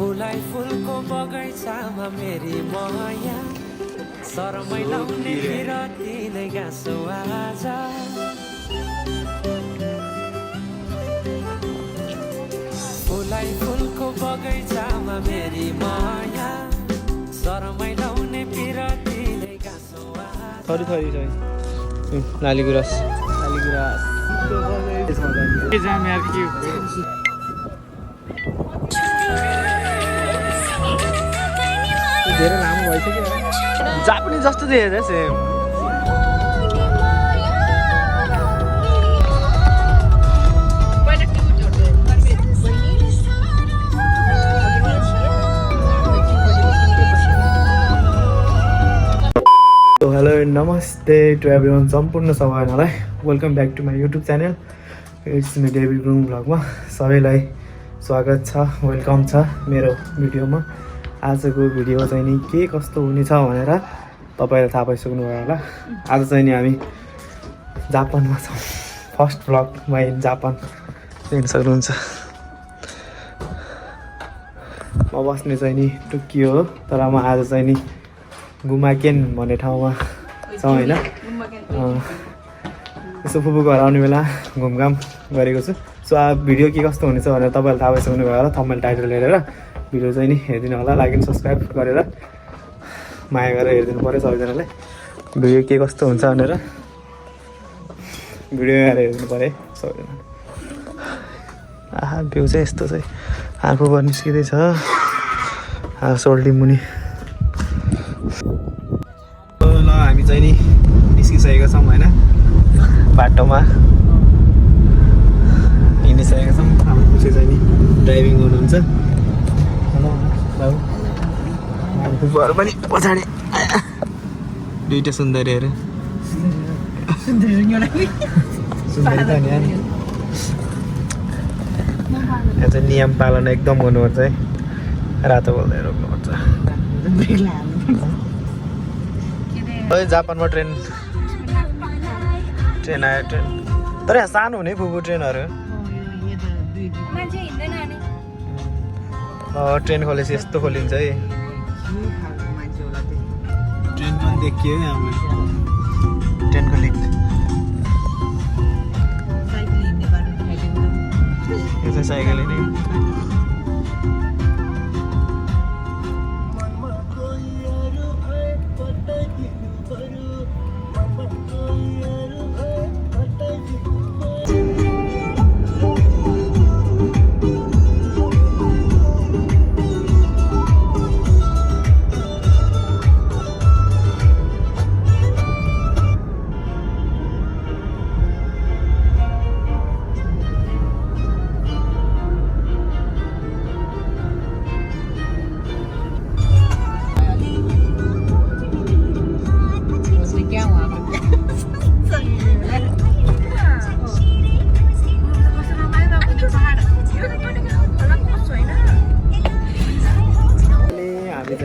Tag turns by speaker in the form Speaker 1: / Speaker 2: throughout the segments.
Speaker 1: फुलाई फुलको बगैँचामा मेरी माया शरमै लाउने बिरती नै गाँसो आज फुलाई फुलको बगैँचामा मेरी माया शरमै लाउने बिरती नै गाँसो आज
Speaker 2: थरी थरी छ लाली गुराँस धेरै लामो भइसक्यो जापानी जस्तो देखेछ सेम हेलो नमस्ते टु एभ्रिवान सम्पूर्ण सबैजनालाई welcome back to my YouTube channel it's me David Gurung भ्लगमा सबैलाई स्वागत छ वेलकम छ मेरो भिडियोमा आजको भिडियो चाहिँ नि के कस्तो हुनेछ भनेर तपाईँलाई थाहा पाइसक्नुभयो होला आज चाहिँ नि हामी जापानमा छौँ फर्स्ट भ्लगमा इन जापान हेर्न सक्नुहुन्छ म बस्ने चाहिँ नि टोकियो हो तर म आज चाहिँ नि गुमाकेन भन्ने ठाउँमा छौँ होइन यसो फुपूको घर आउने बेला घुमघाम गरेको छु सो अब भिडियो के कस्तो हुनेछ भनेर तपाईँहरूले थाहा पाइसक्नु भयो होला थम्बनेल टाइटल हेरेर भिडियो चाहिँ नि हेरिदिनु होला लाइक एन्ड सब्सक्राइब गरेर माया गरेर हेरिदिनु पऱ्यो सबैजनालाई भिडियो के कस्तो हुन्छ भनेर भिडियो हेरेर हेरिदिनु पऱ्यो है सबैजना आहा भ्यू चाहिँ यस्तो चाहिँ आँखोबाट निस्किँदैछ सोल्टी मुनि ल हामी चाहिँ नि निस्किसकेका छौँ होइन बाटोमा हिँडिसकेका छौँ अब पछि चाहिँ नि ड्राइभिङ गर्नुहुन्छ फुपूहरू पनि पछाडि दुईवटा सुन्दरीहरू सुन्दरी त नि यहाँ चाहिँ नियम पालन एकदम गर्नुपर्छ है रातो बोल्दै रोक्नुपर्छ जापानमा ट्रेन आयो ट्रेन तर यहाँ सानो हुने फुपू ट्रेनहरू ट्रेन खोलेपछि यस्तो खोलिन्छ है ट्रेन पनि देखियो है हामीले ट्रेनको लिक यो चाहिँ साइकल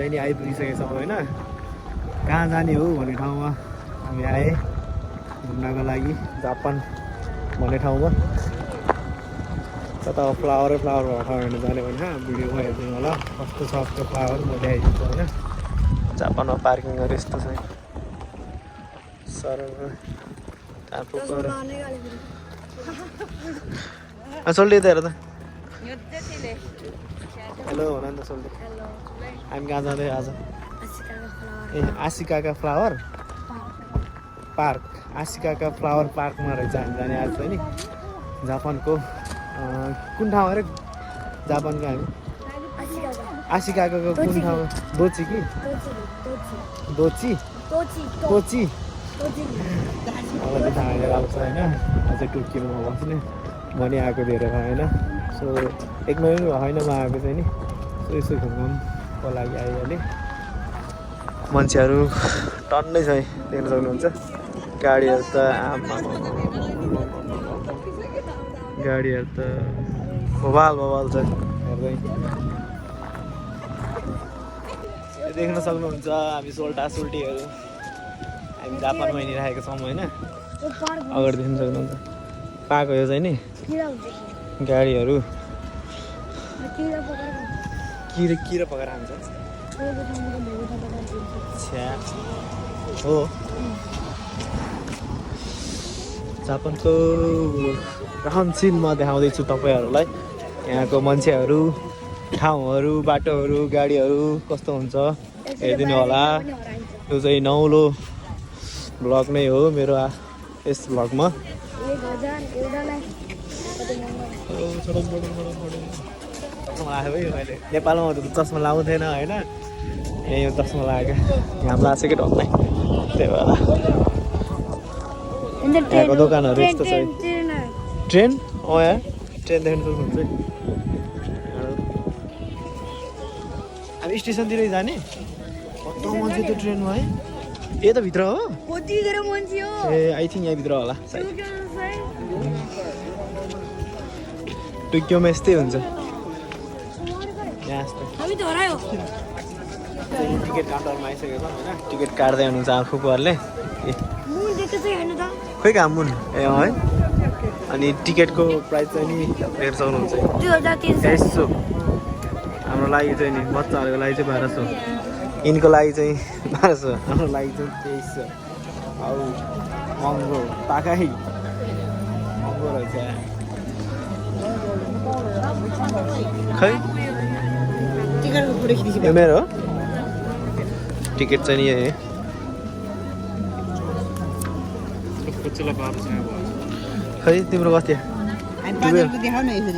Speaker 2: नै आइपुगिसकेको छौँ होइन कहाँ जाने हो भन्ने ठाउँमा हामी आए घुम्नको लागि जापान भन्ने ठाउँमा कता फ्लावरै फ्लावर भएको ठाउँ हेर्नु जाने भने भिडियोमा हेरिदिनु होला कस्तो छ कस्तो फ्लावर म ल्याइदिन्छु होइन जापानमा पार्किङ गरेँ यस्तो छ सर सोल्टी त हेर त हेलो भन नि त सोल्टी हामी कहाँ जाँदै आज ए आशिकाका फ्लावर पार्क आशिकाका फ्लावर पार्कमा रहेछ हामी जाने आज चाहिँ नि जापानको कुन ठाउँ अरे जापानको हामी आशिकाको कुन ठाउँ दोची कि दोची कोची अब त्यो थाहा हेरेर आउँछ होइन अझै टोकियोमा बस्ने मनी आएको धेरै होइन सो एक महिना होइन म आएको चाहिँ नि यसो घुमघामको लागि आइहालेँ मान्छेहरू टन्नै छ देख्न सक्नुहुन्छ गाडीहरू त गाडीहरू त बवाल छ हेर्दै देख्न सक्नुहुन्छ हामी सोल्टीहरू हामी जापानमा हिँडिरहेको छौँ होइन अगाडि देख्न सक्नुहुन्छ पाएको यो चाहिँ नि गाडीहरू किरा पकाएर खान्छ छ्या हो जापानको रहनसिन म देखाउँदैछु तपाईँहरूलाई यहाँको मान्छेहरू ठाउँहरू बाटोहरू गाडीहरू कस्तो हुन्छ हेरिदिनु होला यो चाहिँ नौलो भ्लग नै हो मेरो यस भ्लगमा नेपालमा त चस्मा लाउँथेन होइन यो चस्मा लागेको घाम लाग्छ कि ढक्नै त्यही भएर यहाँको दोकानहरू यस्तो छ ट्रेन यहाँ ट्रेन देख्नु सक्नुहुन्छ हामी स्टेसनतिरै जाने कस्तो मान्छे त्यो ट्रेनमा है ए त भित्र हो ए आई थिङ्क यहाँभित्र होला टोकियोमा यस्तै हुन्छ यहाँ टिकट काउन्टरमा आइसकेको छ होइन टिकट काट्दै हुनुहुन्छ आफूकोहरूले खोइ कहाँ मुन ए है अनि टिकटको प्राइस चाहिँ नि हेर्न सक्नुहुन्छ 2300 हाम्रो लागि चाहिँ नि बच्चाहरूको लागि चाहिँ 1200 यिनको लागि चाहिँ 1200 हाम्रो लागि चाहिँ 2300 अब महँगो पाकै महँगो रहेछ खै यो मेरो टिकट चाहिँ नि यही खै तिम्रो कति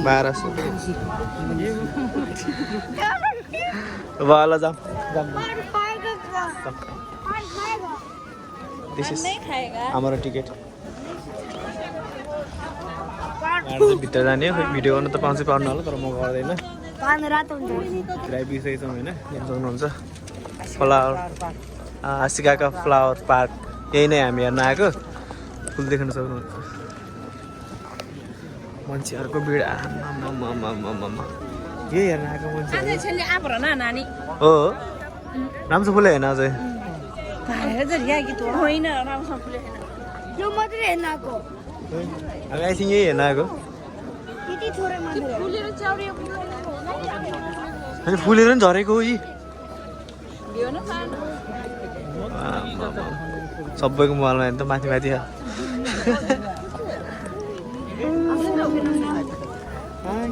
Speaker 2: 1200 ल जाम दिस इज हाम्रो टिकट भित्र जाने भिडियो गर्नु त पाउँछ पाउनु होला तर म गर्दैन पुरै बिर्सेको छौँ होइन हेर्न सक्नुहुन्छ फ्लावर आसिकाका फ्लावर पार्क यही नै हामी हेर्न आएको फुल देख्न सक्नुहुन्छ मान्छेहरूको भिड यही हेर्न आएको मान्छे हो राम्रो फुल हेर्न अझै हामी आइथिङ यही हेर्न आएको फुलेर पनि झरेको हो यी सबैको मोबाइलमा हेर्नु त माथि माथि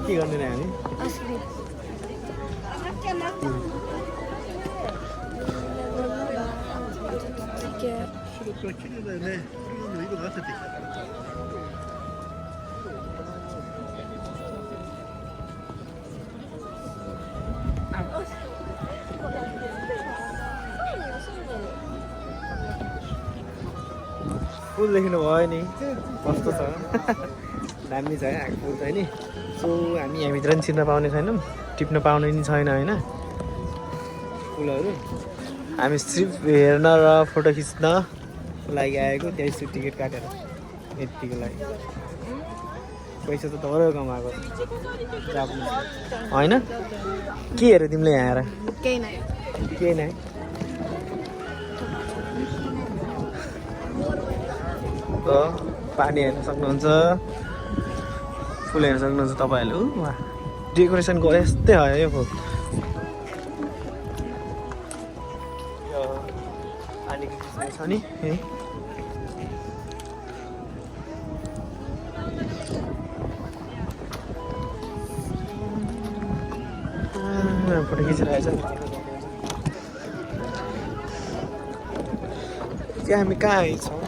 Speaker 2: के गर्दैन हामी फुल देख्नु भयो नि कस्तो छ दामी छ है फुल चाहिँ नि सो हामी यहाँभित्र पनि चिन्न पाउने छैनौँ टिप्न पाउने नि छैन होइन फुलहरू हामी सिर्फ हेर्न र फोटो खिच्न लागि आएको त्यही टिकट काटेर यतिको लागि पैसा त थोरै कमाएको होइन के हेऱ्यो तिमीले यहाँ आएर केही नै पानी हेर्न सक्नुहुन्छ फुल हेर्न सक्नुहुन्छ तपाईँहरूले डेकोरेसन गरे यस्तै हो यो फुल पानीको किसिम छ नि फोटो खिचिरहेछ त्यहाँ हामी कहाँ आइछौँ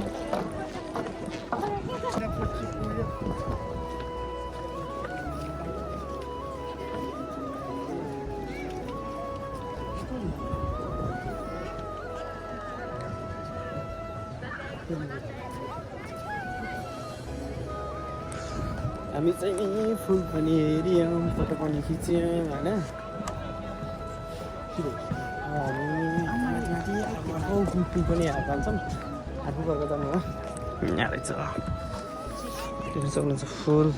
Speaker 2: हामी चाहिँ फुल पनि हेऱ्यौँ फोटो पनि खिच्यौँ होइन फुल पनि हेरेर जान्छौँ आफू गएको जानु हो यहाँ रहेछ हेर्न सक्नुहुन्छ फुल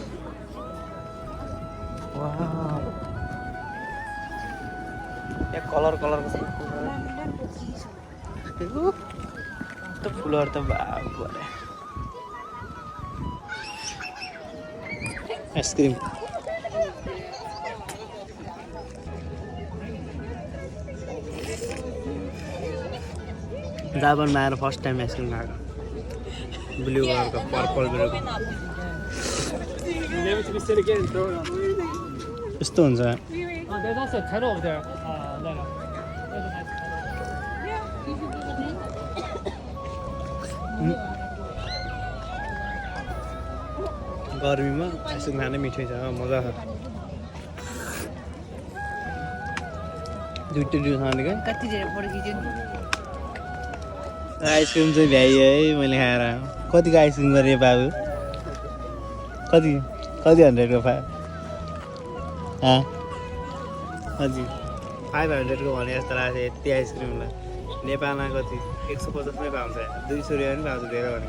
Speaker 2: यहाँ कलर कलरको छ फुलहरू त बाबु अरे आइसक्रिम जापानमा आएर फर्स्ट टाइम आइसक्रिम खाएको ब्लू कलरको पर्पल ब्लूको यस्तो हुन्छ
Speaker 3: There's also a tunnel over there. No.
Speaker 2: गर्मीमा आइसक्रिम खानै मिठै छ मजा छ दुइटै खाने क्या आइसक्रिम चाहिँ भ्याइ है मैले खाएर कतिको आइसक्रिम गरेँ बाबु कति 100को हजुर 500को भने जस्तो लाग्छ यति आइसक्रिमलाई नेपालमा कति 150 मै पाउँछ 200 रुपियाँ पनि पाउँछ धेरै भने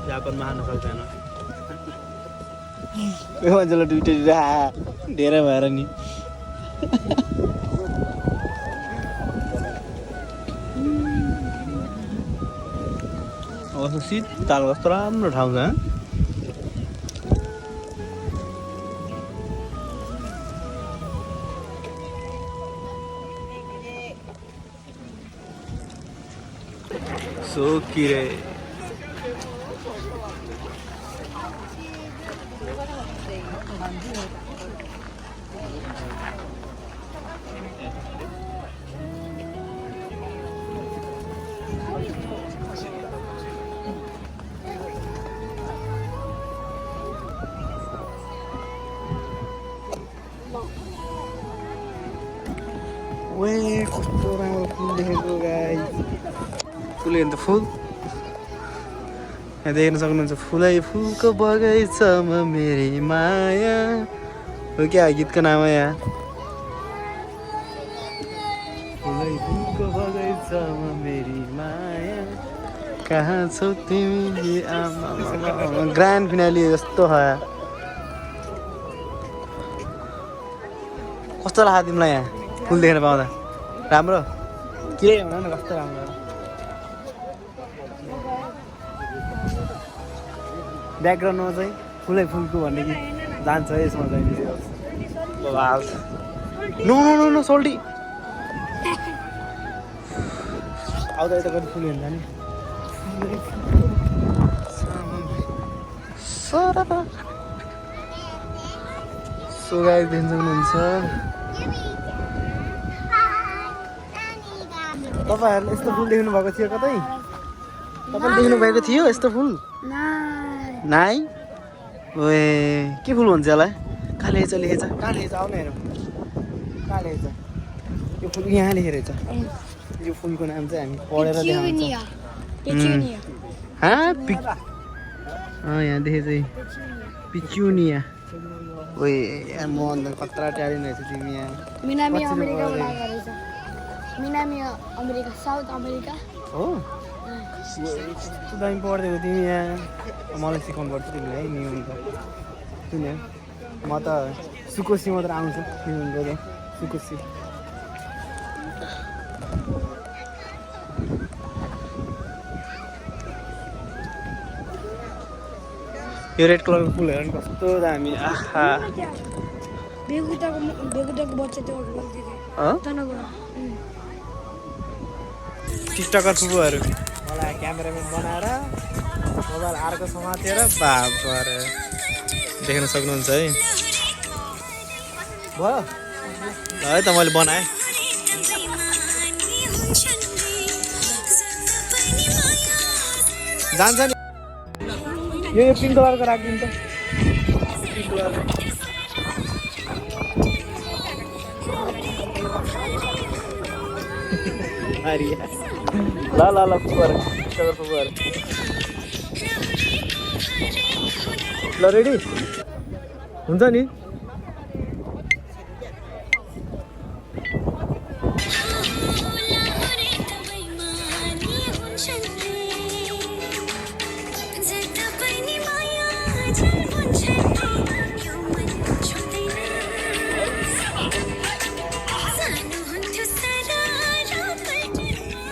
Speaker 2: जापानमा खान सक्दैन यो मान्छेलाई दुइटै धेरै भएर नि अब शीतल कस्तो राम्रो ठाउँ छ सोकिरे वे कस्तो राम्रो फुल देखेको गाइस फुल हेर्नु त फुल यहाँ देख्न सक्नुहुन्छ फुलै फुलको बगैँचामा मेरी माया हो क्या गीतको नाम हो यहाँ फुलै फुलको बगैँचामा मेरी माया कहाँ छौ तिमी आमा ग्रान्ड फिनाले जस्तो छ कस्तो लाग्यो तिमीलाई यहाँ फुल देख्न पाउँदा राम्रो के भन न कस्तो राम्रो ब्याकग्राउन्डमा चाहिँ फुलै फुलको भन्ने कि जान्छ यसमा चाहिँ नो नो नो नो सोल्टी आउँदा यता कति फुल हेर्दा नि सो गाइस देख्न सक्नुहुन्छ तपाईँहरूले यस्तो फुल देख्नु भएको थियो कतै तपाईँले देख्नु भएको थियो यस्तो फुल नाइ ओए के फुल भन्छ यसलाई कहाँ लेखेछ कहाँ लेखेछ आउनु हेरौँ कहाँ लेखेछ यो फुल यहाँ लेखेर छ यो फुलको नाम चाहिँ हामी पढेर देखाउँछ यहाँ देखेछ पिच्युनिया ओए यार म अन्त कत्रा ट्यालेन्ट रहेछ तिमी यहाँ
Speaker 4: मिनामी अमेरिका साउथ अमेरिका
Speaker 2: हो दामी पढ्दैको तिमी यहाँ मलाई सिकाउनु पर्छ तिमीले है न्युन त किन म त सुकोसी मात्र आउँछ न्युनको त सुकोसी यो रेड कलरको फुल हेर नि कस्तो दामी आहा
Speaker 4: बेगुटाको बच्चा त्यो
Speaker 2: टिकटकर फुपूहरू मलाई क्यामेराम्यान बनाएर मोबाइल अर्को समातेर बाबर देख्न सक्नुहुन्छ है भयो है त मैले बनाएँ जान्छ नि यो पिङ्क कलरको राखिदिनु त पिङ्क कलर ल फुपूहरू टिकटकर फुपूहरू ल रेडी हुन्छ नि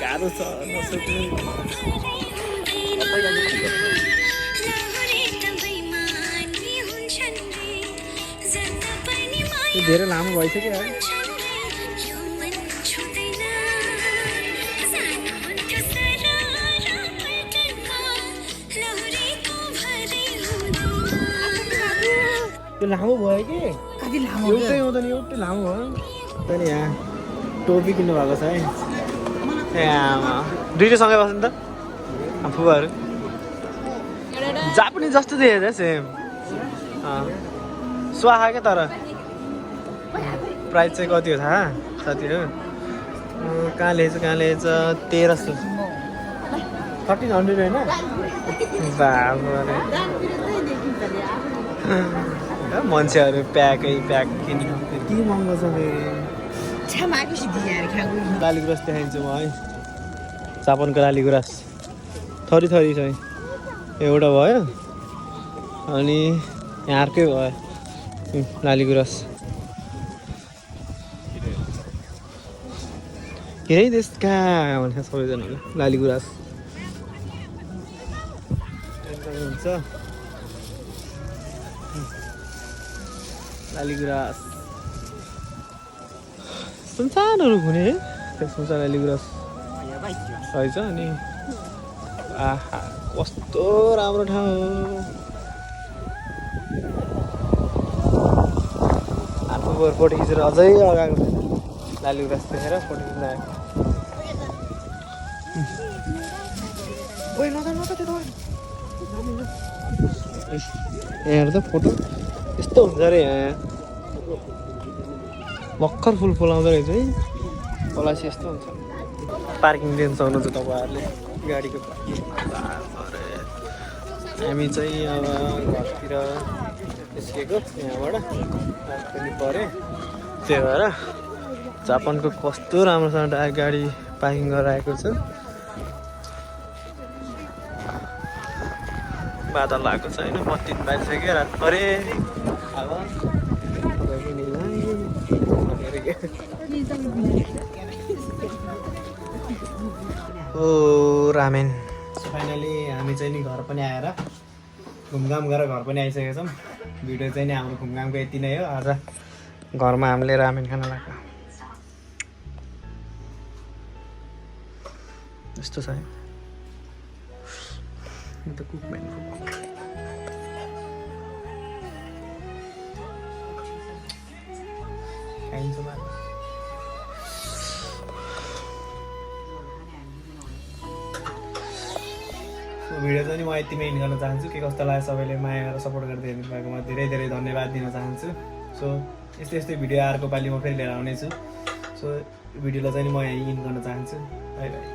Speaker 2: गाह्रो छ नसक्ने धेरै लामो भइसक्यो त्यो लामो भयो कि
Speaker 3: कति लामो
Speaker 2: एउटै आउँदैन एउटै लामो भयो अनि यहाँ टोपी किन्नु भएको छ है ए आमा दुईटै सँगै बस्नु त फुवाहरू जापानिज जस्तो देखेको सेम स्वाहा क्या तर प्राइस चाहिँ कति हो थाहा साथीहरू कहाँ लेखेछ 1300 1300 होइन मान्छेहरू प्याक किन्नु यति महँगो छ लाली गुराँस देखाइदिन्छु म है जापानको लाली गुराँस थरी छ एउटा भयो अनि यहाँ अर्कै भयो लाली गुराँस यही देशका भन्छ सबैजनाले लाली गुराँस हुन्छ लाली गुराँस संसारहरू घुने त्यसमा चाहिँ लाली गुराँस रहेछ अनि आहा कस्तो राम्रो ठाउँ हो आफू गएर फोटो खिचेर अझै अगाएको लाली गुराँस देखेर फोटो खिच्न आएको यहाँ त फोटो यस्तो हुन्छ अरे यहाँ भर्खर फुल फुलाउँदो रहेछ है पलासी यस्तो हुन्छ पार्किङ लिन सक्नुहुन्छ तपाईँहरूले गाडीको पार्किङ हामी चाहिँ अब घरतिर निस्केको यहाँबाट पनि पऱ्यो त्यही भएर जापानको कस्तो राम्रोसँग गाडी पार्किङ गरेर आएको छ बादल आएको छैन बत्ती बाजिसक्यो रात परे अब ओ रामेन फाइनली हामी चाहिँ नि घर पनि आएर घुमघाम गरेर घर पनि आइसकेका छौँ भिडियो चाहिँ नि हाम्रो घुमघामको यति नै हो आज घरमा हामीले रामेन खान लाग्यो यस्तो छ है The cookman. खाइन्छ मलाई भिडियो चाहिँ म यतिमै इन्ड गर्न चाहन्छु के कस्तो लाग्यो सबैले माया गरेर सपोर्ट गर्दै हेर्नु भएकोमा धेरै धेरै धन्यवाद दिन चाहन्छु सो यस्तै भिडियो अर्को पालि म फेरि लिएर आउनेछु सो भिडियोलाई चाहिँ म यहीँ इन्ड गर्न चाहन्छु बाई बाई